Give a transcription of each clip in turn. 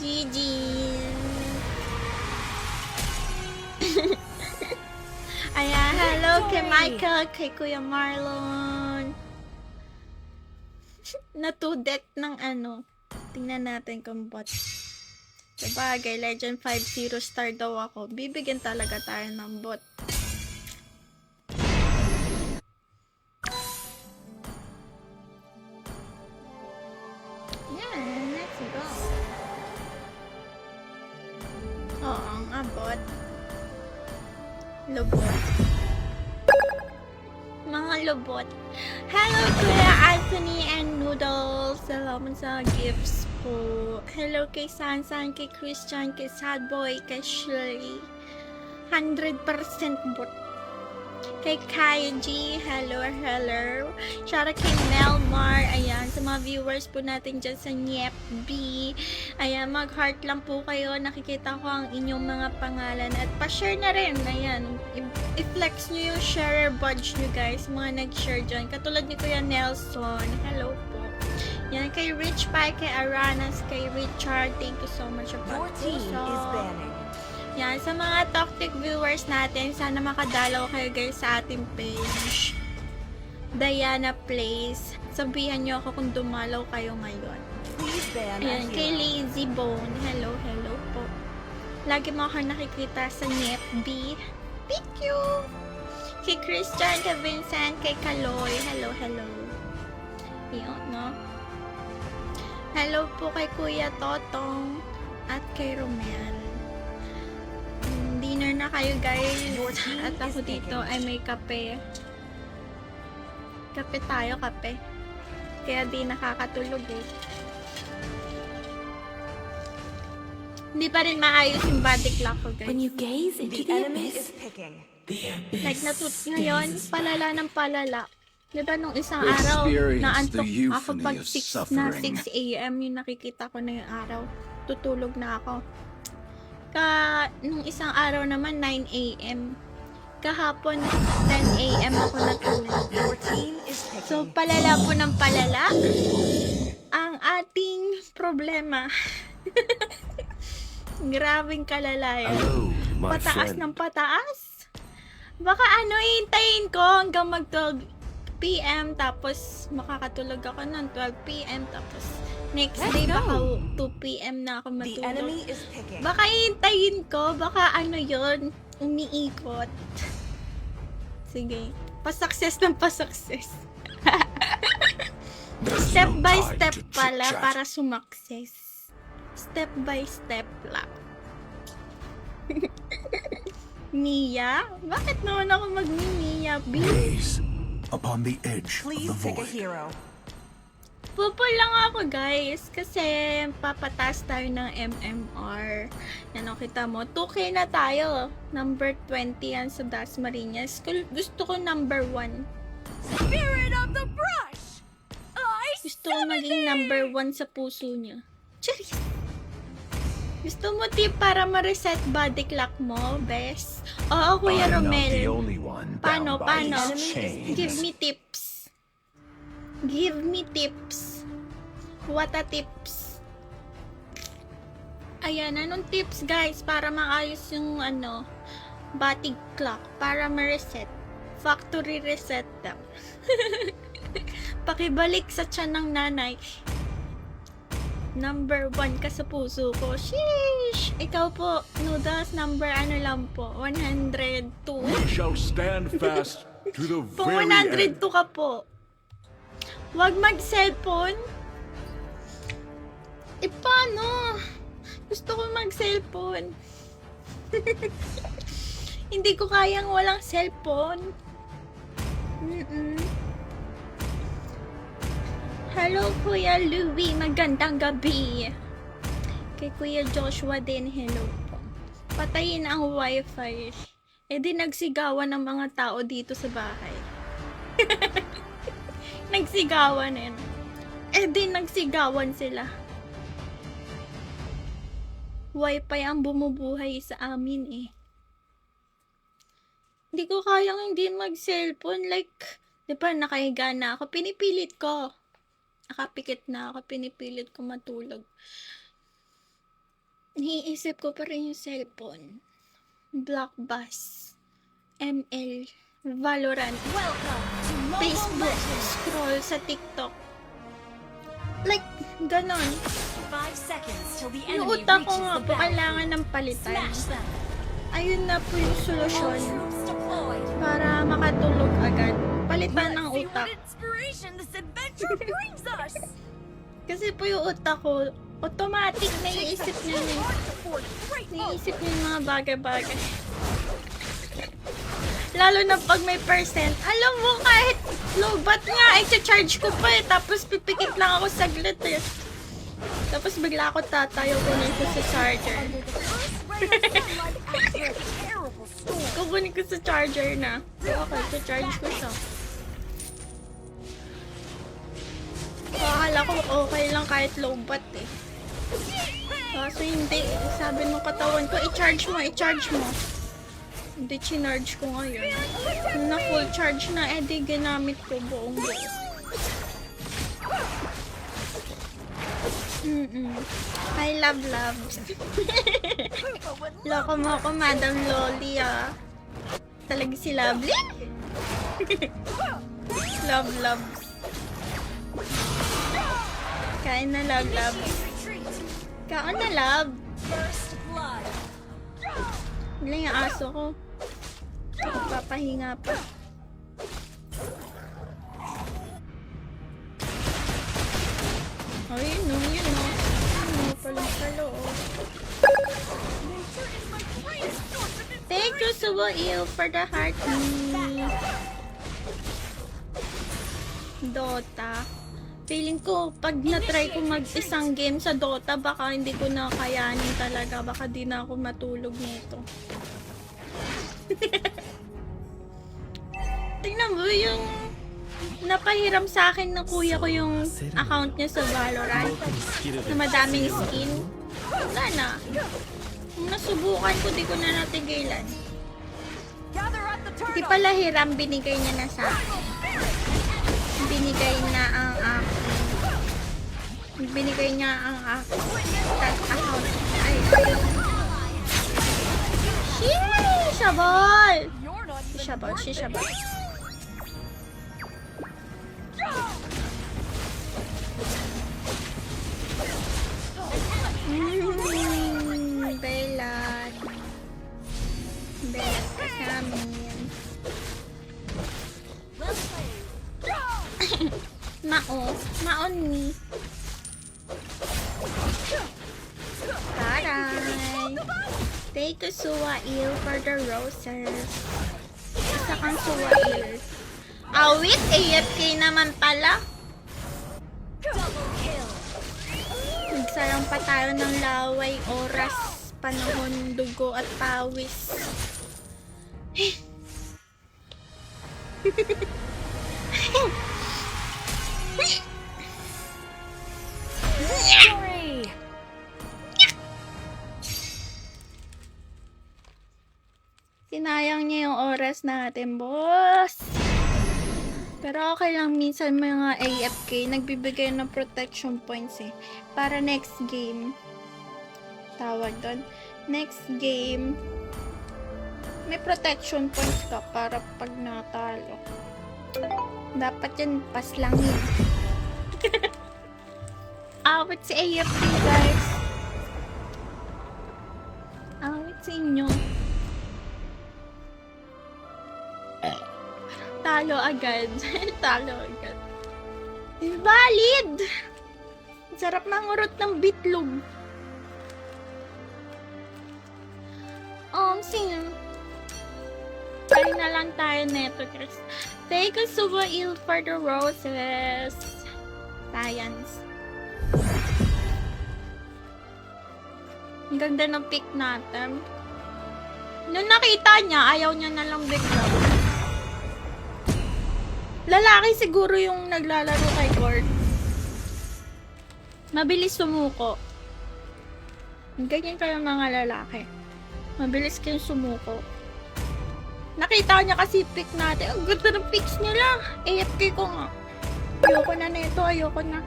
GG. Ayan, hello kay Michael, kay Kuya Marlon. Na-2 deck ng ano. Tingnan natin kung bot. Sabagay, Legend 5-0 star daw ako. Bibigyan talaga tayo ng bot. Yan, let's go. Oo, nga bot. Lubot. Mga lubot. Hello Kuya Anthony and Noodles. Salamat sa gifts po. Hello kay Sansan, kay Christian, kay Sadboy, kay Shirley. 100% bot. Kay Kaiji, hello. Shoutout kay Melmar, ayan, sa mga viewers po natin dyan sa NYEP-B. Ayan, mag-heart lang po kayo, nakikita ko ang inyong mga pangalan. At pa-share na rin, ayan, i-flex nyo yung share badge nyo guys, mga nag-share dyan. Katulad ni Kuya Nelson, hello po. Yan, kay Rich Pie, kay Aranas, kay Richard, thank you so much. Your team is banning. Yan, sa mga Toktik viewers natin, sana makadalaw kayo guys sa ating page. Diana Plays. Sabihan nyo ako kung dumalaw kayo ngayon. Please ban Ayan, kay Lazy Bone. Hello po. Lagi mo ako nakikita sa NYEP-B. Thank you! Kay Christian, kay Vincent, kay Kaloy. Hello. Yun, no? Hello po kay Kuya Totong at kay Romel. Dinner na kayo guys. At ako dito ay may kape. Kape tayo, kape. Kaya di nakakatulog eh. Hindi pa rin maayos yung body clock ko guys. When you gaze into the enemy is picking. Like ngayon, palala ng palala. Diba nung isang araw, naantok ako pag 6 a.m. yung nakikita ko na yung araw. Tutulog na ako. Nung isang araw naman 9 a.m. Kahapon 10 a.m. ako natulog. Your team is picking. So palala po ng palala ang ating problema. Grabing kalalayan. Pataas ng pataas. Baka hintayin ko hanggang mag 12 p.m. tapos makakatulog ako ng 12 p.m. tapos next day baka 2 p.m. na ako The matulog. enemy is picking. Baka hintayin ko, baka yon umiikot. Sige, pa-success ng pa-success. Step by step pala para sumakses. Step by step lang. Mia? Bakit naman ako mag-Mia? Gaze upon the edge Please of the pick a void. hero. Pupul lang ako guys kasi papatas tayo ng MMR. Yan o, kita mo. 2K na tayo. Number 20 yan sa Dasmariñas. Gusto ko number 1. Spirit of the brush! Gusto ko maging number 1 sa puso niya. Charis! Gusto mo tip para ma-reset body clock mo, bes? Oo, Kuya I'm not the Romel. only one Paano? bound by these chains. Give me tips. Give me tips. What a tips. Ayan, anong tips guys para maayos yung body clock para ma-reset. Factory reset daw. Pakibalik sa tiyan ng nanay. Number 1 ka sa puso ko. Sheesh! Ikaw po, Noodles, number lang po? 102? We shall stand fast to the Kung very 102 end. ka po. Huwag mag-cellphone. Paano? Gusto ko mag-cellphone. Hindi ko kayang walang cellphone. Hello, Kuya Louie. Magandang gabi. Kay Kuya Joshua din, hello po. Patayin ang wifi. Di nagsigawan ng mga tao dito sa bahay. Nagsigawan eh. Di nagsigawan sila. Wifi ang bumubuhay sa amin eh. Hindi ko kayang hindi mag-cellphone. Like, di ba nakahiga na ako. Pinipilit ko. Nakapikit na ako. Pinipilit ko matulog. Iniisip ko pa rin yung cellphone. Blockbus. ML. Valorant. Welcome to Mobile Facebook. Legends. Scroll sa TikTok. Like, ganon. 5 seconds till the Yung enemy utak ko reaches nga the po, kailangan battlefield. ng palitan. Smash them. Ayun na po yung All solusyon troops deployed. para makatulog agad. Palitan ng Let's see utak. what inspiration this adventure brings us. Kasi po yung utak ko, automatic naiisip niya yun. Naiisip niya yung mga bagay-bagay. Lalo na pag may percent. Alam mo, kahit low-bat nga, i-charge ko pa eh. Tapos pipikit lang ako saglit eh. Tapos bigla ako tatayo kunin ko sa charger. Kukunin ko sa charger na. Okay, sa-charge ko siya. Akala ko okay lang kahit low-bat eh. Kaso hindi. Sabi nung katawan ko, i-charge mo, i-charge mo. Hindi, chinarge ko ngayon. Na full charge na, di ginamit ko buong buo. I love loves. Loko mo ako, Madam Loli ah. Talaga si Lovely? Love loves. Kain na love loves. Kaon na love. First blood. Wala yung aso ko. Papahinga pa. Oh, yun o, yun o. Ano pala pala o. Thank you, Subo Il, for the heart me. Dota. Feeling ko, pag na-try ko mag-isang game sa Dota, baka hindi ko na kayanin talaga. Baka di na ako matulog nito. Tingnan mo yung napahiram sa akin ng kuya ko yung account niya sa Valorant na madaming skin. Wala na. Nung nasubukan ko, di ko na natigilan. Gather at the Di turtle. pala hiram, binigay niya na sa akin. Binigay na ang aking. Binigay niya ang aking account. Ay, Shabol! You're not even Shabol, worth it. Shabol. Belat. Belat ka sa amin. Well played. Maon ni. Taray. Take a suwail for the roses. Isa kang suwail. Awit, AFK naman pala. Double kill. Nagsayang pa tayo ng laway, oras, panahon, dugo at pawis. Victory. Sinayang niya yung oras natin, boss. Pero okay lang, minsan mga AFK, nagbibigay ng protection points eh. Para next game, tawag doon, next game, may protection points ka para pag natalo. Dapat yan, pas lang yun. Awit si AFK, guys. Awit sa inyo. Talo agad. Talo agad. Invalid! Sarap ng urot ng bitlog. Sino? Try na lang tayo neto, Chris. Take a suwail for the roses. Science. Ang ganda ng pick natin. Nung nakita niya, ayaw niya na lang bigla. Lalaki siguro yung naglalaro kay Gord. Mabilis sumuko. Ganyan kayo mga lalaki. Mabilis kayong sumuko. Nakita niya kasi pick natin. Ang ganda ng picks nila. AFK ko nga. Ayoko na nito. Ayoko na.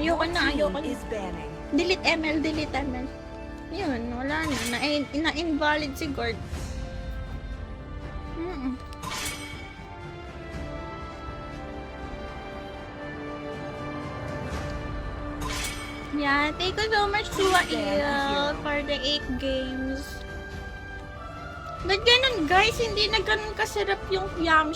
Ayoko na, ayoko na. Is banning. Delete ML, delete ML. Yun, wala na. Na-invalid si Gord. Yeah, thank you so much to Ail for the 8 games. Ba't ganun guys? Hindi na ganun kasarap yung yam